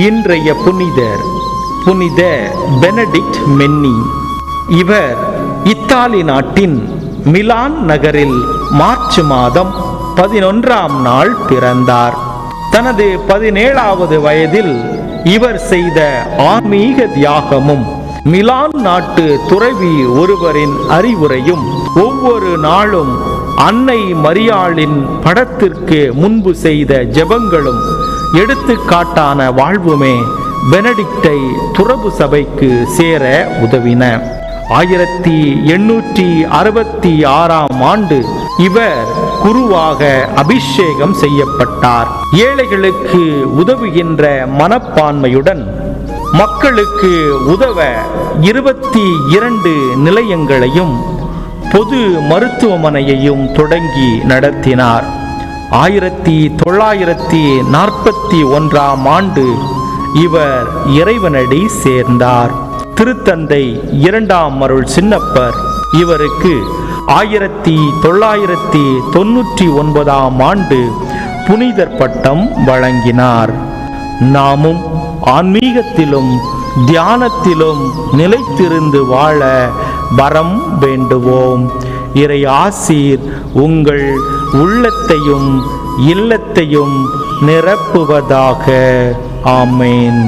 இன்றைய புனிதர் புனித பெனடிக்ட் மென்னி. இவர் இத்தாலி நாட்டின் மிலான் நகரில் மார்ச் மாதம் 11ஆம் நாள் பிறந்தார். தனது 17வது வயதில் இவர் செய்த ஆன்மீக தியாகமும் மிலான் நாட்டு துறவி ஒருவரின் அறிவுரையும் ஒவ்வொரு நாளும் அன்னை மரியாளின் படத்திற்கு முன்பு செய்த ஜெபங்களும் எடுத்துக்காட்டான வாழ்வுமே பெனடிக்டை துறவு சபைக்கு சேர உதவின. 1866ஆம் ஆண்டு இவர் குருவாக அபிஷேகம் செய்யப்பட்டார். ஏழைகளுக்கு உதவுகின்ற மனப்பான்மையுடன் மக்களுக்கு உதவ 22 நிலையங்களையும் பொது மருத்துவமனையையும் தொடங்கி நடத்தினார். 1941ஆம் ஆண்டு இவர் இறைவனடி சேர்ந்தார். திருத்தந்தை 2ஆம் அருள் சின்னப்பர் இவருக்கு 1999ஆம் ஆண்டு புனிதர் பட்டம் வழங்கினார். நாமும் ஆன்மீகத்திலும் தியானத்திலும் நிலைத்திருந்து வாழ வரம் வேண்டுவோம். இறை ஆசீர் உங்கள் உள்ளத்தையும் இல்லத்தையும் நிரப்புவதாக. ஆமேன்.